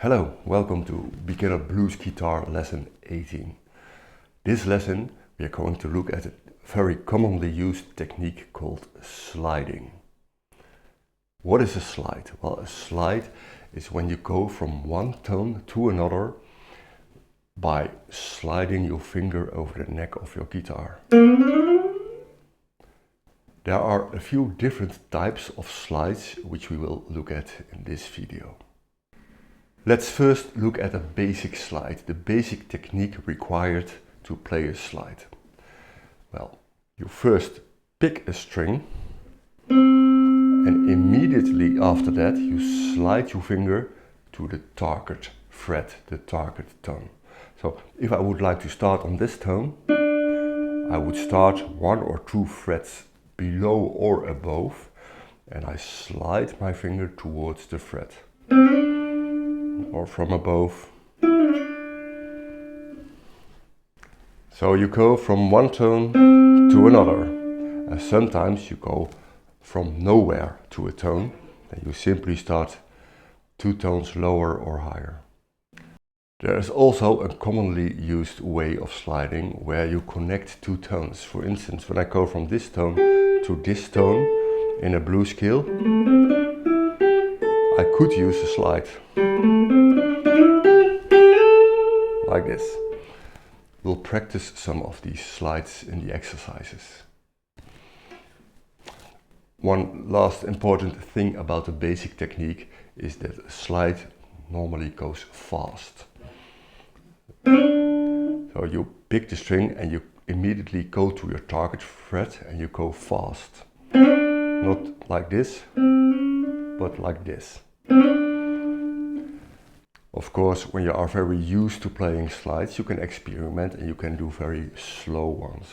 Hello, welcome to Beginner Blues Guitar Lesson 18. This lesson we are going to look at a very commonly used technique called sliding. What is a slide? Well, a slide is when you go from one tone to another by sliding your finger over the neck of your guitar. There are a few different types of slides which we will look at in this video. Let's first look at a basic slide, the basic technique required to play a slide. Well, you first pick a string and immediately after that you slide your finger to the target fret, the target tone. So if I would like to start on this tone, I would start 1 or 2 frets below or above and I slide my finger towards the fret. Or from above. So you go from one tone to another, and sometimes you go from nowhere to a tone and you simply start 2 tones lower or higher. There is also a commonly used way of sliding where you connect 2 tones. For instance, when I go from this tone to this tone in a blues scale, I could use a slide like this. We'll practice some of these slides in the exercises. One last important thing about the basic technique is that a slide normally goes fast. So you pick the string and you immediately go to your target fret and you go fast. Not like this, but like this. Of course, when you are very used to playing slides, you can experiment and you can do very slow ones.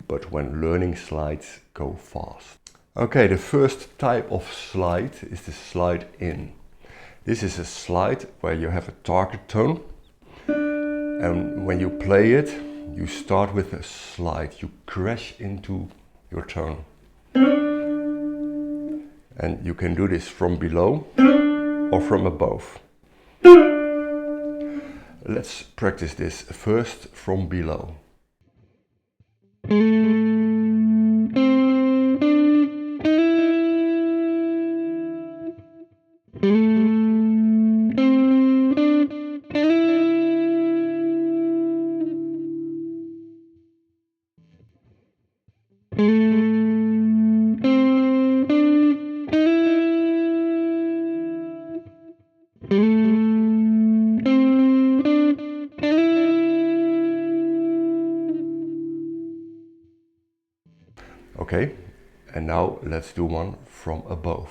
But when learning slides, go fast. Okay, the first type of slide is the slide in. This is a slide where you have a target tone, and when you play it, you start with a slide. You crash into your tone. And you can do this from below or from above. Let's practice this first from below. Okay, and now let's do one from above.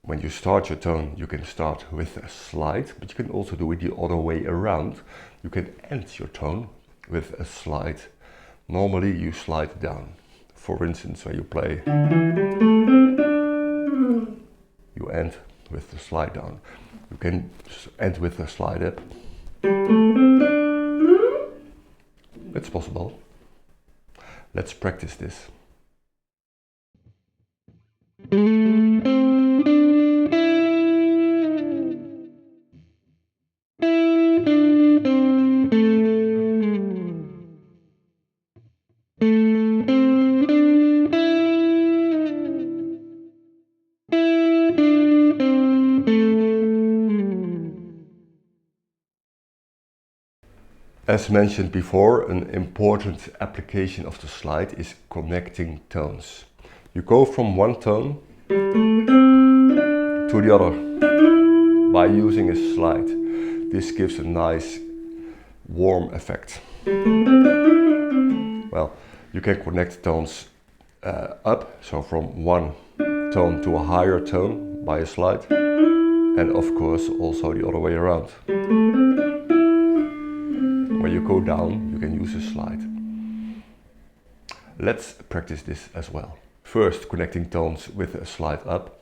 When you start your tone, you can start with a slide, but you can also do it the other way around. You can end your tone with a slide. Normally you slide down. For instance, when you play, you end with the slide down. You can end with a slide up. It's possible. Let's practice this. As mentioned before, an important application of the slide is connecting tones. You go from one tone to the other by using a slide. This gives a nice warm effect. Well, you can connect tones up, so from one tone to a higher tone by a slide, and of course also the other way around. When you go down, you can use a slide. Let's practice this as well. First, connecting tones with a slide up.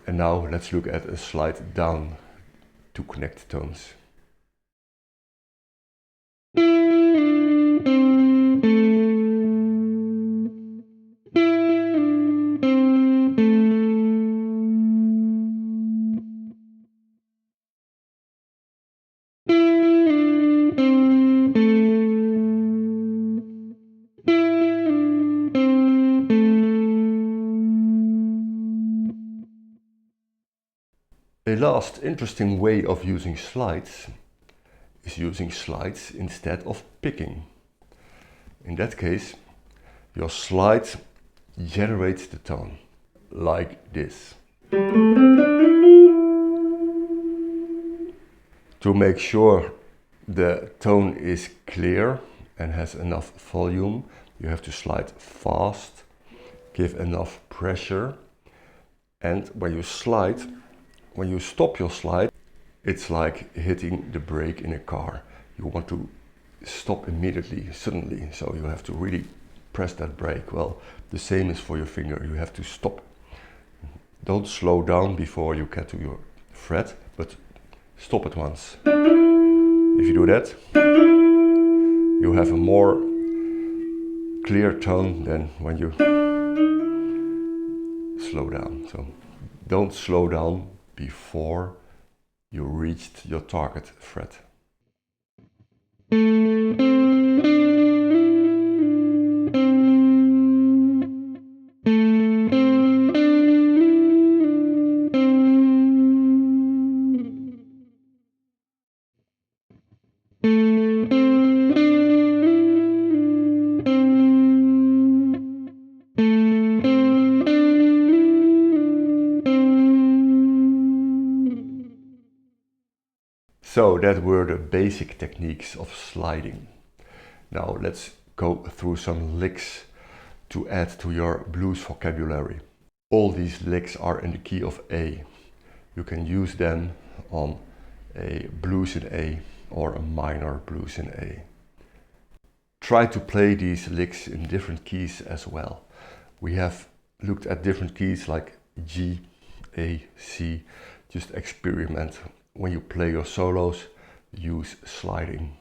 And now let's look at a slide down to connect tones. A last interesting way of using slides is using slides instead of picking. In that case, your slide generates the tone, like this. To make sure the tone is clear and has enough volume, you have to slide fast, give enough pressure, and when you stop your slide, it's like hitting the brake in a car. You want to stop immediately, suddenly, so you have to really press that brake. Well, the same is for your finger. You have to stop. Don't slow down before you get to your fret, but stop at once. If you do that, you have a more clear tone than when you slow down. So don't slow down before you reached your target fret. So that were the basic techniques of sliding. Now let's go through some licks to add to your blues vocabulary. All these licks are in the key of A. You can use them on a blues in A or a minor blues in A. Try to play these licks in different keys as well. We have looked at different keys like G, A, C. Just experiment. When you play your solos, use sliding.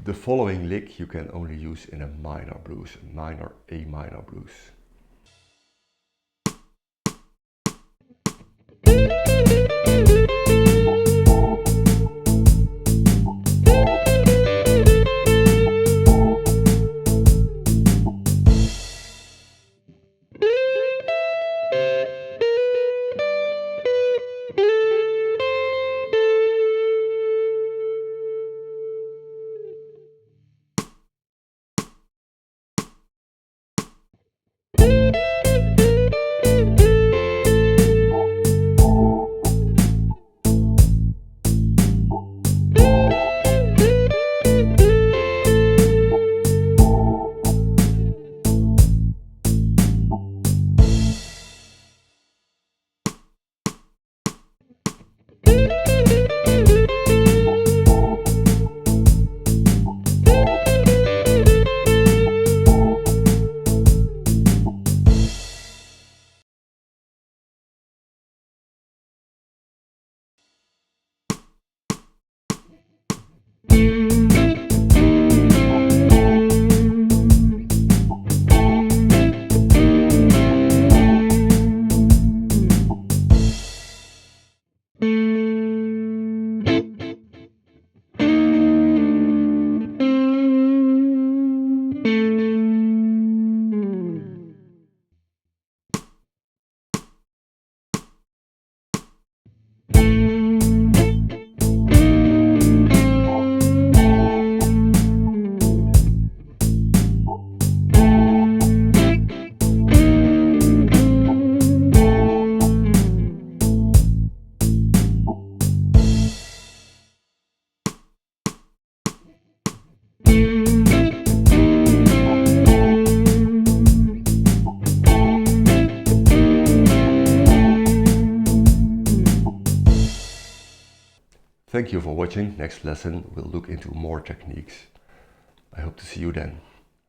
The following lick you can only use in a minor blues, minor A minor blues. Thank you for watching. Next lesson we'll look into more techniques. I hope to see you then.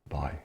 Bye.